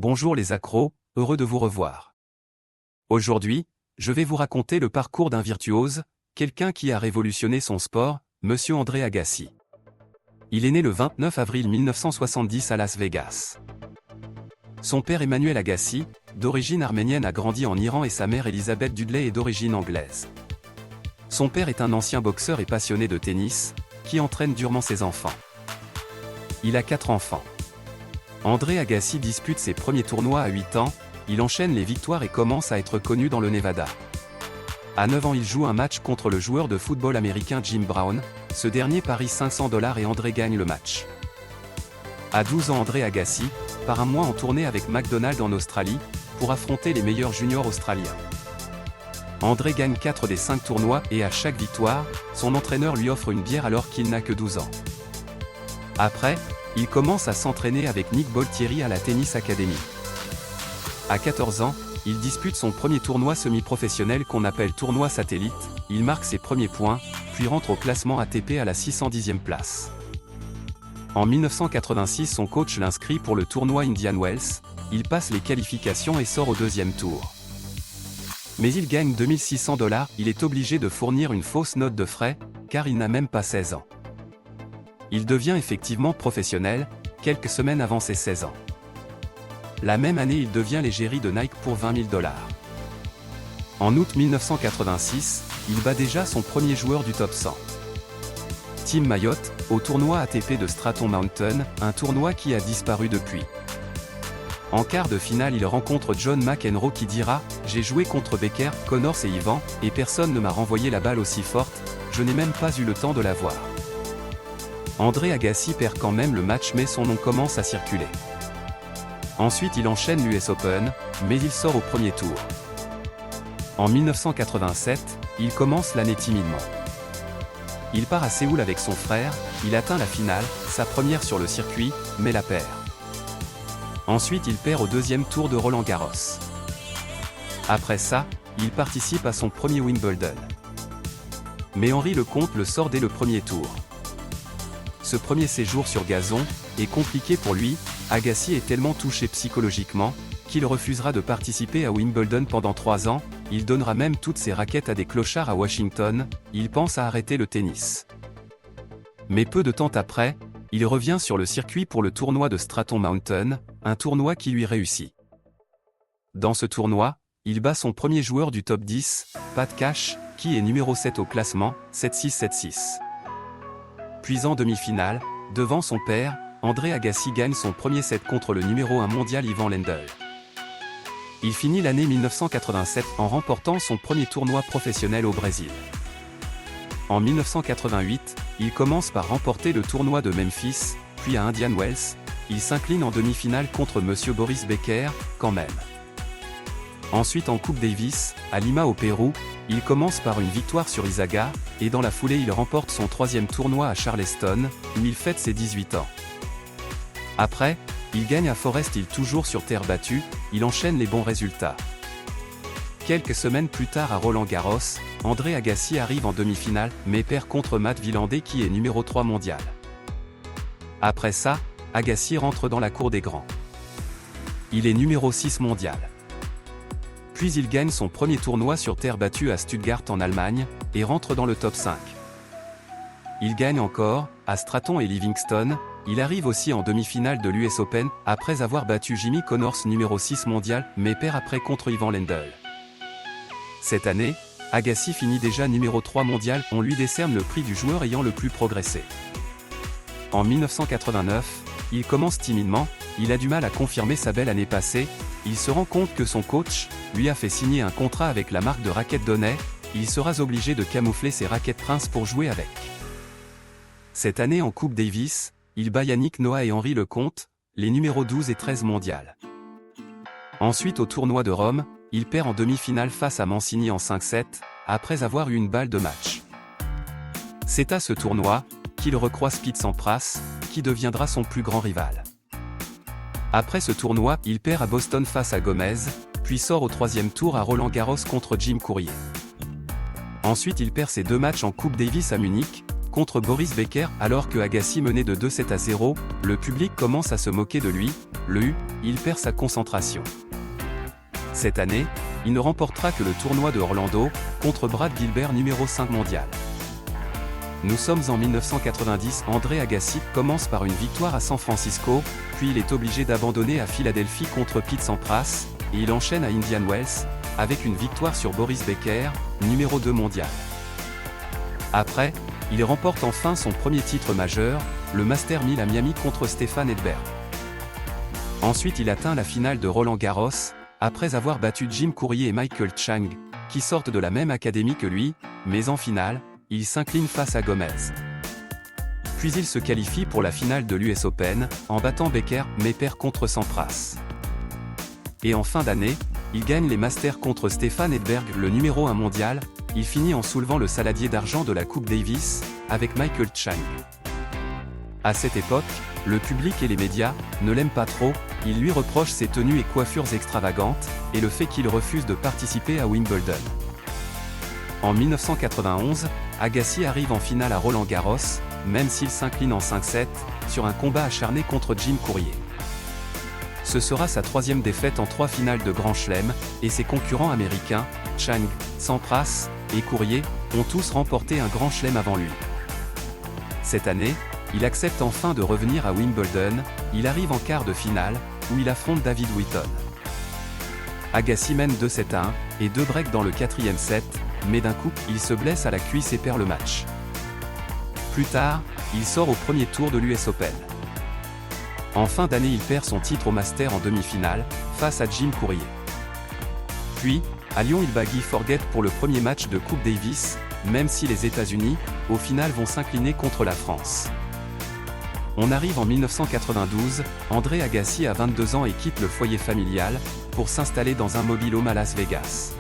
Bonjour les accros, heureux de vous revoir. Aujourd'hui, je vais vous raconter le parcours d'un virtuose, quelqu'un qui a révolutionné son sport, Monsieur André Agassi. Il est né le 29 avril 1970 à Las Vegas. Son père Emmanuel Agassi, d'origine arménienne, a grandi en Iran et sa mère Elisabeth Dudley est d'origine anglaise. Son père est un ancien boxeur et passionné de tennis, qui entraîne durement ses enfants. Il a 4 enfants. André Agassi dispute ses premiers tournois à 8 ans, il enchaîne les victoires et commence à être connu dans le Nevada. À 9 ans il joue un match contre le joueur de football américain Jim Brown, ce dernier parie $500 et André gagne le match. À 12 ans André Agassi part un mois en tournée avec McDonald's en Australie, pour affronter les meilleurs juniors australiens. André gagne 4 des 5 tournois et à chaque victoire, son entraîneur lui offre une bière alors qu'il n'a que 12 ans. Après, il commence à s'entraîner avec Nick Bollettieri à la Tennis Academy. À 14 ans, il dispute son premier tournoi semi-professionnel qu'on appelle tournoi satellite, il marque ses premiers points, puis rentre au classement ATP à la 610e place. En 1986 son coach l'inscrit pour le tournoi Indian Wells, il passe les qualifications et sort au deuxième tour. Mais il gagne $2600, il est obligé de fournir une fausse note de frais, car il n'a même pas 16 ans. Il devient effectivement professionnel, quelques semaines avant ses 16 ans. La même année il devient l'égérie de Nike pour $20 000. En août 1986, il bat déjà son premier joueur du top 100. Tim Mayotte, au tournoi ATP de Stratton Mountain, un tournoi qui a disparu depuis. En quart de finale il rencontre John McEnroe qui dira « J'ai joué contre Becker, Connors et Ivan, et personne ne m'a renvoyé la balle aussi forte, je n'ai même pas eu le temps de la voir. » André Agassi perd quand même le match mais son nom commence à circuler. Ensuite il enchaîne l'US Open, mais il sort au premier tour. En 1987, il commence l'année timidement. Il part à Séoul avec son frère, il atteint la finale, sa première sur le circuit, mais la perd. Ensuite il perd au deuxième tour de Roland-Garros. Après ça, il participe à son premier Wimbledon. Mais Henri Lecomte le sort dès le premier tour. Ce premier séjour sur gazon est compliqué pour lui, Agassi est tellement touché psychologiquement, qu'il refusera de participer à Wimbledon pendant 3 ans, il donnera même toutes ses raquettes à des clochards à Washington, il pense à arrêter le tennis. Mais peu de temps après, il revient sur le circuit pour le tournoi de Stratton Mountain, un tournoi qui lui réussit. Dans ce tournoi, il bat son premier joueur du top 10, Pat Cash, qui est numéro 7 au classement, 7-6-7-6. Puis en demi-finale, devant son père, André Agassi gagne son premier set contre le numéro 1 mondial Ivan Lendl. Il finit l'année 1987 en remportant son premier tournoi professionnel au Brésil. En 1988, il commence par remporter le tournoi de Memphis, puis à Indian Wells, il s'incline en demi-finale contre Monsieur Boris Becker, quand même. Ensuite en Coupe Davis, à Lima au Pérou, il commence par une victoire sur Izaga, et dans la foulée il remporte son 3e tournoi à Charleston, où il fête ses 18 ans. Après, il gagne à Forest Hill toujours sur terre battue, il enchaîne les bons résultats. Quelques semaines plus tard à Roland-Garros, André Agassi arrive en demi-finale, mais perd contre Matt Wilander qui est numéro 3 mondial. Après ça, Agassi rentre dans la cour des grands. Il est numéro 6 mondial. Puis il gagne son premier tournoi sur terre battue à Stuttgart en Allemagne, et rentre dans le top 5. Il gagne encore, à Stratton et Livingston, il arrive aussi en demi-finale de l'US Open, après avoir battu Jimmy Connors numéro 6 mondial, mais perd après contre Ivan Lendl. Cette année, Agassi finit déjà numéro 3 mondial, on lui décerne le prix du joueur ayant le plus progressé. En 1989, il commence timidement, il a du mal à confirmer sa belle année passée, il se rend compte que son coach lui a fait signer un contrat avec la marque de raquettes Donnay, il sera obligé de camoufler ses raquettes Prince pour jouer avec. Cette année en Coupe Davis, il bat Yannick Noah et Henri Lecomte, les numéros 12 et 13 mondial. Ensuite au tournoi de Rome, il perd en demi-finale face à Mancini en 5-7, après avoir eu une balle de match. C'est à ce tournoi qu'il recroise Pete Sampras, qui deviendra son plus grand rival. Après ce tournoi, il perd à Boston face à Gomez, puis sort au 3e tour à Roland-Garros contre Jim Courier. Ensuite il perd ses 2 matchs en Coupe Davis à Munich, contre Boris Becker alors que Agassi menait de 2-7-0, le public commence à se moquer de lui, il perd sa concentration. Cette année, il ne remportera que le tournoi de Orlando, contre Brad Gilbert numéro 5 mondial. Nous sommes en 1990, André Agassi commence par une victoire à San Francisco, puis il est obligé d'abandonner à Philadelphie contre Pete Sampras, et il enchaîne à Indian Wells, avec une victoire sur Boris Becker, numéro 2 mondial. Après, il remporte enfin son premier titre majeur, le Master 1000 à Miami contre Stefan Edberg. Ensuite il atteint la finale de Roland Garros, après avoir battu Jim Courier et Michael Chang, qui sortent de la même académie que lui, mais en finale, il s'incline face à Gomez. Puis il se qualifie pour la finale de l'US Open, en battant Becker, mais perd contre Sampras. Et en fin d'année, il gagne les Masters contre Stefan Edberg, le numéro 1 mondial, il finit en soulevant le saladier d'argent de la Coupe Davis, avec Michael Chang. À cette époque, le public et les médias ne l'aiment pas trop, ils lui reprochent ses tenues et coiffures extravagantes, et le fait qu'il refuse de participer à Wimbledon. En 1991, Agassi arrive en finale à Roland Garros, même s'il s'incline en 5-7, sur un combat acharné contre Jim Courier. Ce sera sa troisième défaite en 3 finales de Grand Chelem, et ses concurrents américains, Chang, Sampras et Courier, ont tous remporté un Grand Chelem avant lui. Cette année, il accepte enfin de revenir à Wimbledon, il arrive en quart de finale, où il affronte David Wheaton. Agassi mène 2-7-1, et 2 breaks dans le 4e set, mais d'un coup, il se blesse à la cuisse et perd le match. Plus tard, il sort au premier tour de l'US Open. En fin d'année il perd son titre au Master en demi-finale, face à Jim Courier. Puis, à Lyon il bat Guy Forget pour le premier match de Coupe Davis, même si les États-Unis, au final vont s'incliner contre la France. On arrive en 1992, André Agassi a 22 ans et quitte le foyer familial, pour s'installer dans un mobile-home à Las Vegas.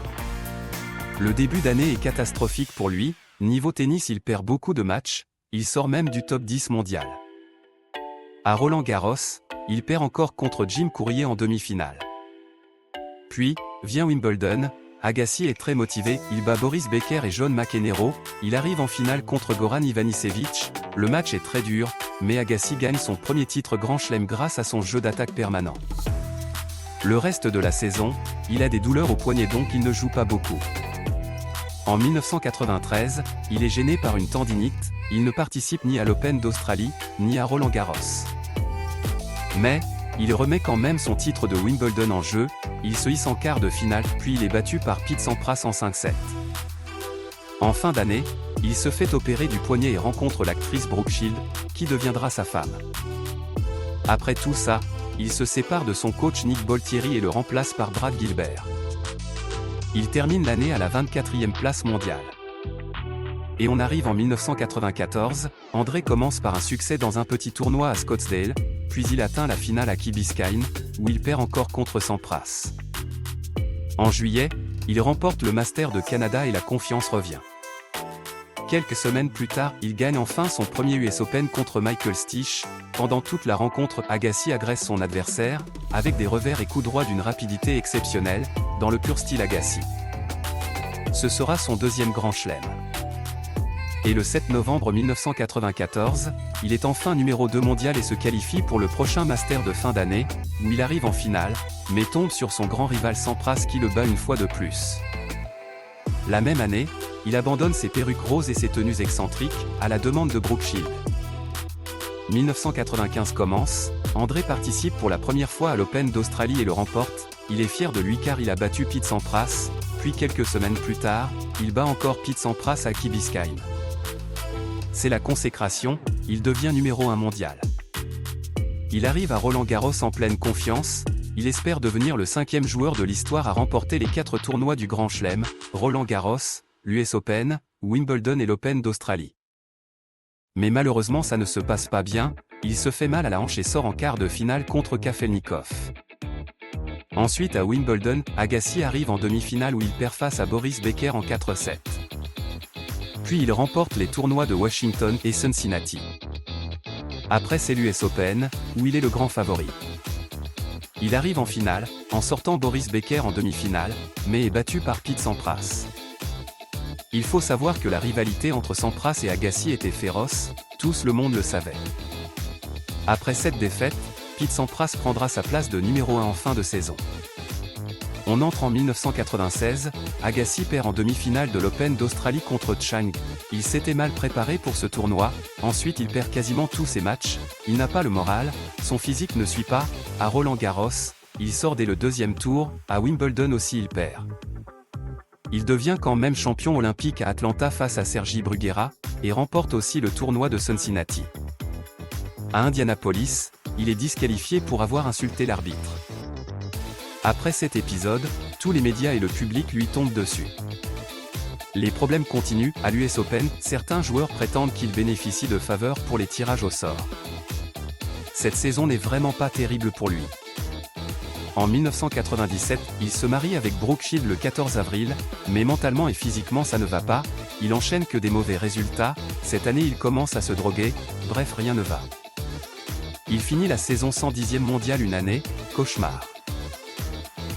Le début d'année est catastrophique pour lui, niveau tennis il perd beaucoup de matchs, il sort même du top 10 mondial. À Roland Garros, il perd encore contre Jim Courier en demi-finale. Puis, vient Wimbledon, Agassi est très motivé, il bat Boris Becker et John McEnroe, il arrive en finale contre Goran Ivanisevic, le match est très dur, mais Agassi gagne son premier titre Grand Chelem grâce à son jeu d'attaque permanent. Le reste de la saison, il a des douleurs au poignet donc il ne joue pas beaucoup. En 1993, il est gêné par une tendinite, il ne participe ni à l'Open d'Australie, ni à Roland Garros. Mais, il remet quand même son titre de Wimbledon en jeu, il se hisse en quart de finale, puis il est battu par Pete Sampras en 5-7. En fin d'année, il se fait opérer du poignet et rencontre l'actrice Brooke Shields, qui deviendra sa femme. Après tout ça, il se sépare de son coach Nick Boltieri et le remplace par Brad Gilbert. Il termine l'année à la 24e place mondiale. Et on arrive en 1994, André commence par un succès dans un petit tournoi à Scottsdale, puis il atteint la finale à Key Biscayne, où il perd encore contre Sampras. En juillet, il remporte le Master de Canada et la confiance revient. Quelques semaines plus tard, il gagne enfin son premier US Open contre Michael Stich. Pendant toute la rencontre, Agassi agresse son adversaire, avec des revers et coups droits d'une rapidité exceptionnelle, dans le pur style Agassi. Ce sera son deuxième Grand Chelem. Et le 7 novembre 1994, il est enfin numéro 2 mondial et se qualifie pour le prochain Master de fin d'année, où il arrive en finale, mais tombe sur son grand rival Sampras qui le bat une fois de plus. La même année, il abandonne ses perruques roses et ses tenues excentriques, à la demande de Brooke Shields. 1995 commence, André participe pour la première fois à l'Open d'Australie et le remporte, il est fier de lui car il a battu Pete Sampras, puis quelques semaines plus tard, il bat encore Pete Sampras à Key Biscayne. C'est la consécration, il devient numéro 1 mondial. Il arrive à Roland Garros en pleine confiance, il espère devenir le 5e joueur de l'histoire à remporter les 4 tournois du Grand Chelem, Roland Garros, l'US Open, Wimbledon et l'Open d'Australie. Mais malheureusement ça ne se passe pas bien, il se fait mal à la hanche et sort en quart de finale contre Kafelnikov. Ensuite à Wimbledon, Agassi arrive en demi-finale où il perd face à Boris Becker en 4-7. Puis il remporte les tournois de Washington et Cincinnati. Après c'est l'US Open, où il est le grand favori. Il arrive en finale, en sortant Boris Becker en demi-finale, mais est battu par Pete Sampras. Il faut savoir que la rivalité entre Sampras et Agassi était féroce, tous le monde le savait. Après cette défaite, Pete Sampras prendra sa place de numéro 1 en fin de saison. On entre en 1996, Agassi perd en demi-finale de l'Open d'Australie contre Chang. Il s'était mal préparé pour ce tournoi, ensuite il perd quasiment tous ses matchs, il n'a pas le moral, son physique ne suit pas, à Roland-Garros, il sort dès le deuxième tour, à Wimbledon aussi il perd. Il devient quand même champion olympique à Atlanta face à Sergi Bruguera, et remporte aussi le tournoi de Cincinnati. À Indianapolis, il est disqualifié pour avoir insulté l'arbitre. Après cet épisode, tous les médias et le public lui tombent dessus. Les problèmes continuent, à l'US Open, certains joueurs prétendent qu'il bénéficie de faveurs pour les tirages au sort. Cette saison n'est vraiment pas terrible pour lui. En 1997, il se marie avec Brooke Shields le 14 avril, mais mentalement et physiquement ça ne va pas, il enchaîne que des mauvais résultats, cette année il commence à se droguer, bref rien ne va. Il finit la saison 110e mondiale une année, cauchemar.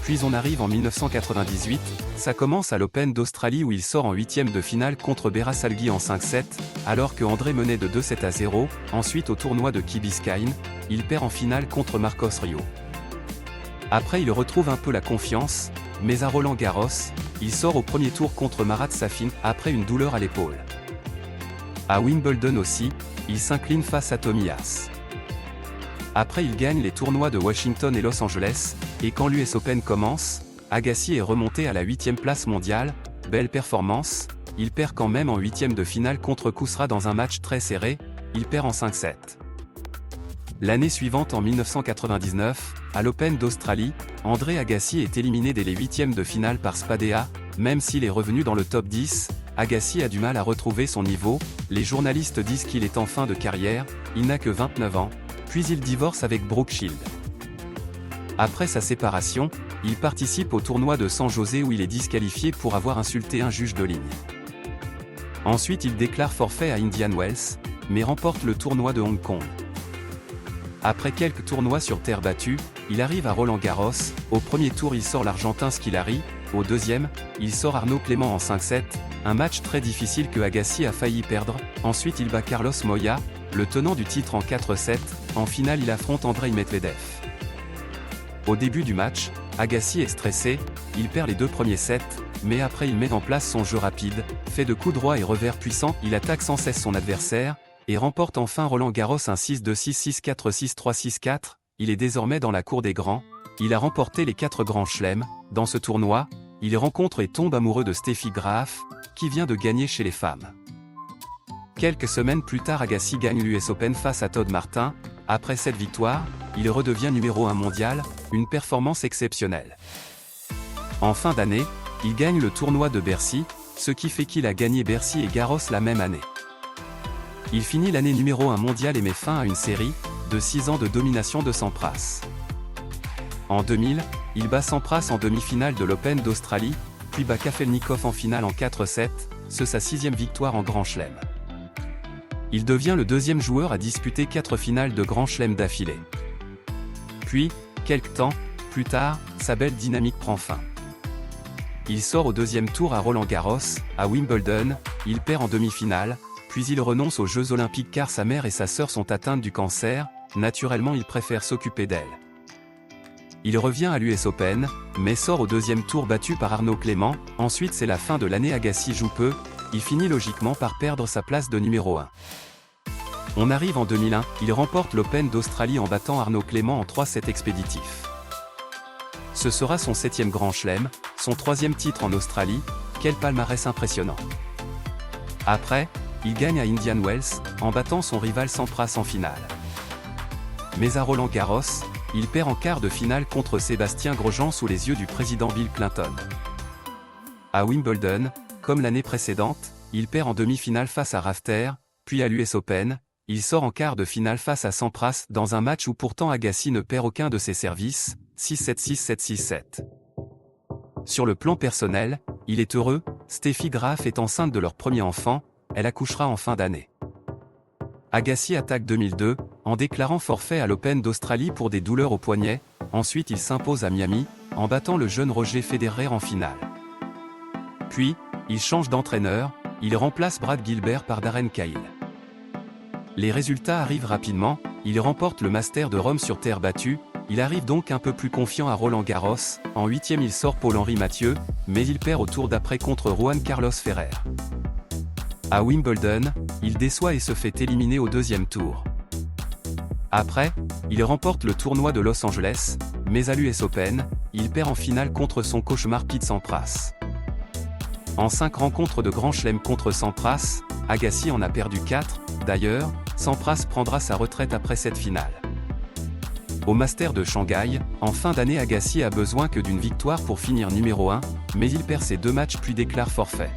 Puis on arrive en 1998, ça commence à l'Open d'Australie où il sort en 8e de finale contre Berasalgi en 5-7, alors que André menait de 2-7-0, ensuite au tournoi de Key Biscayne, il perd en finale contre Marcos Rio. Après il retrouve un peu la confiance, mais à Roland-Garros, il sort au premier tour contre Marat Safin, après une douleur à l'épaule. À Wimbledon aussi, il s'incline face à Tommy Haas. Après il gagne les tournois de Washington et Los Angeles, et quand l'US Open commence, Agassi est remonté à la 8e place mondiale, belle performance, il perd quand même en 8e de finale contre Khusra dans un match très serré, il perd en 5-7. L'année suivante en 1999, à l'Open d'Australie, André Agassi est éliminé dès les 8e de finale par Spadea, même s'il est revenu dans le top 10, Agassi a du mal à retrouver son niveau, les journalistes disent qu'il est en fin de carrière, il n'a que 29 ans, puis il divorce avec Brooke Shields. Après sa séparation, il participe au tournoi de San José où il est disqualifié pour avoir insulté un juge de ligne. Ensuite il déclare forfait à Indian Wells, mais remporte le tournoi de Hong Kong. Après quelques tournois sur terre battue, il arrive à Roland-Garros, au premier tour il sort l'Argentin Scolari, au deuxième, il sort Arnaud Clément en 5-7, un match très difficile que Agassi a failli perdre, ensuite il bat Carlos Moya, le tenant du titre en 4-7, en finale il affronte Andrei Medvedev. Au début du match, Agassi est stressé, il perd les deux premiers sets, mais après il met en place son jeu rapide, fait de coups droits et revers puissants, il attaque sans cesse son adversaire, et remporte enfin Roland-Garros un 6-2, 6-6, 4, 6-3, 6-4, il est désormais dans la cour des grands, il a remporté les 4 grands chelems, dans ce tournoi, il rencontre et tombe amoureux de Steffi Graf, qui vient de gagner chez les femmes. Quelques semaines plus tard Agassi gagne l'US Open face à Todd Martin, après cette victoire, il redevient numéro 1 mondial, une performance exceptionnelle. En fin d'année, il gagne le tournoi de Bercy, ce qui fait qu'il a gagné Bercy et Garros la même année. Il finit l'année numéro 1 mondial et met fin à une série de 6 ans de domination de Sampras. En 2000, il bat Sampras en demi-finale de l'Open d'Australie, puis bat Kafelnikov en finale en 4-7, c'est sa 6e victoire en Grand Chelem. Il devient le deuxième joueur à disputer 4 finales de Grand Chelem d'affilée. Puis, quelque temps plus tard, sa belle dynamique prend fin. Il sort au deuxième tour à Roland-Garros, à Wimbledon, il perd en demi-finale, puis il renonce aux Jeux Olympiques car sa mère et sa sœur sont atteintes du cancer, naturellement il préfère s'occuper d'elles. Il revient à l'US Open, mais sort au deuxième tour battu par Arnaud Clément, ensuite c'est la fin de l'année Agassi joue peu, il finit logiquement par perdre sa place de numéro 1. On arrive en 2001, il remporte l'Open d'Australie en battant Arnaud Clément en 3-7 expéditifs. Ce sera son 7e Grand Chelem, son 3e titre en Australie, quel palmarès impressionnant. Après, il gagne à Indian Wells, en battant son rival Sampras en finale. Mais à Roland-Garros, il perd en quart de finale contre Sébastien Grosjean sous les yeux du président Bill Clinton. À Wimbledon, comme l'année précédente, il perd en demi-finale face à Rafter, puis à l'US Open, il sort en quart de finale face à Sampras dans un match où pourtant Agassi ne perd aucun de ses services, 6-7, 6-7, 6-7. Sur le plan personnel, il est heureux, Steffi Graf est enceinte de leur premier enfant, elle accouchera en fin d'année. Agassi attaque 2002, en déclarant forfait à l'Open d'Australie pour des douleurs au poignet, ensuite il s'impose à Miami, en battant le jeune Roger Federer en finale. Puis, il change d'entraîneur, il remplace Brad Gilbert par Darren Cahill. Les résultats arrivent rapidement, il remporte le Master de Rome sur terre battue, il arrive donc un peu plus confiant à Roland-Garros, en 8e il sort Paul-Henri Mathieu, mais il perd au tour d'après contre Juan Carlos Ferrer. À Wimbledon, il déçoit et se fait éliminer au 2e tour. Après, il remporte le tournoi de Los Angeles, mais à l'US Open, il perd en finale contre son cauchemar Pete Sampras. En 5 rencontres de Grand Chelem contre Sampras, Agassi en a perdu 4, d'ailleurs, Sampras prendra sa retraite après cette finale. Au Master de Shanghai, en fin d'année Agassi a besoin que d'une victoire pour finir numéro 1, mais il perd ses 2 matchs puis déclare forfait.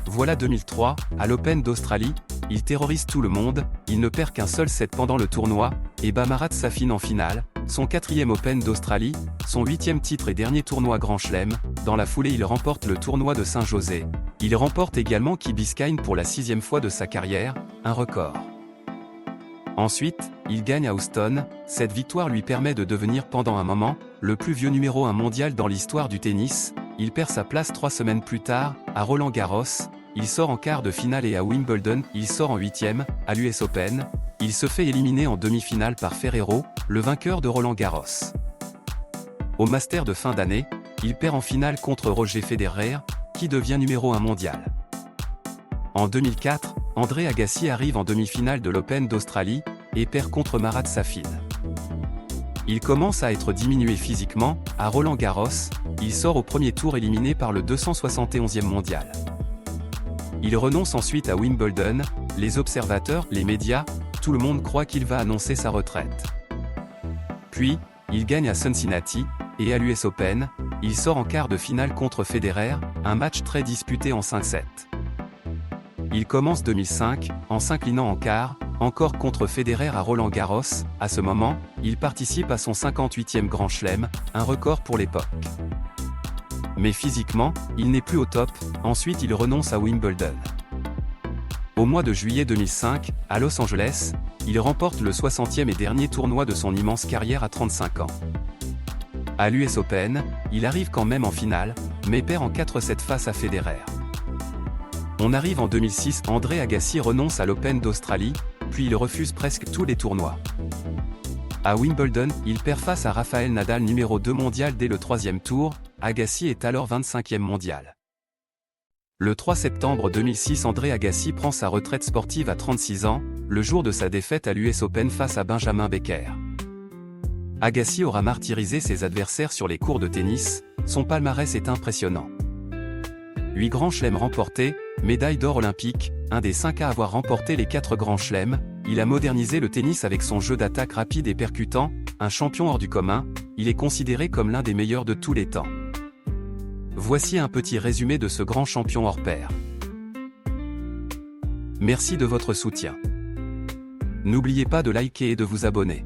Voilà 2003, à l'Open d'Australie, il terrorise tout le monde, il ne perd qu'un seul set pendant le tournoi, et bat Marat Safin en finale, son 4e Open d'Australie, son 8e titre et dernier tournoi Grand Chelem. Dans la foulée il remporte le tournoi de Saint-José. Il remporte également Key Biscayne pour la 6e fois de sa carrière, un record. Ensuite, il gagne à Houston, cette victoire lui permet de devenir pendant un moment, le plus vieux numéro 1 mondial dans l'histoire du tennis. Il perd sa place 3 semaines plus tard, à Roland-Garros, il sort en quart de finale et à Wimbledon, il sort en 8e, à l'US Open, il se fait éliminer en demi-finale par Ferrero, le vainqueur de Roland-Garros. Au Master de fin d'année, il perd en finale contre Roger Federer, qui devient numéro 1 mondial. En 2004, André Agassi arrive en demi-finale de l'Open d'Australie, et perd contre Marat Safin. Il commence à être diminué physiquement, à Roland-Garros, il sort au premier tour éliminé par le 271e mondial. Il renonce ensuite à Wimbledon, les observateurs, les médias, tout le monde croit qu'il va annoncer sa retraite. Puis, il gagne à Cincinnati, et à l'US Open, il sort en quart de finale contre Federer, un match très disputé en 5-7. Il commence 2005, en s'inclinant en quart, encore contre Federer à Roland-Garros, à ce moment, il participe à son 58e Grand Chelem, un record pour l'époque. Mais physiquement, il n'est plus au top, ensuite il renonce à Wimbledon. Au mois de juillet 2005, à Los Angeles, il remporte le 60e et dernier tournoi de son immense carrière à 35 ans. À l'US Open, il arrive quand même en finale, mais perd en 4-7 face à Federer. On arrive en 2006, André Agassi renonce à l'Open d'Australie, puis il refuse presque tous les tournois. À Wimbledon, il perd face à Rafael Nadal numéro 2 mondial dès le 3e tour, Agassi est alors 25e mondial. Le 3 septembre 2006 André Agassi prend sa retraite sportive à 36 ans, le jour de sa défaite à l'US Open face à Benjamin Becker. Agassi aura martyrisé ses adversaires sur les courts de tennis, son palmarès est impressionnant. 8 grands chelems remportés, médaille d'or olympique, un des 5 à avoir remporté les 4 grands chelems, il a modernisé le tennis avec son jeu d'attaque rapide et percutant, un champion hors du commun, il est considéré comme l'un des meilleurs de tous les temps. Voici un petit résumé de ce grand champion hors pair. Merci de votre soutien. N'oubliez pas de liker et de vous abonner.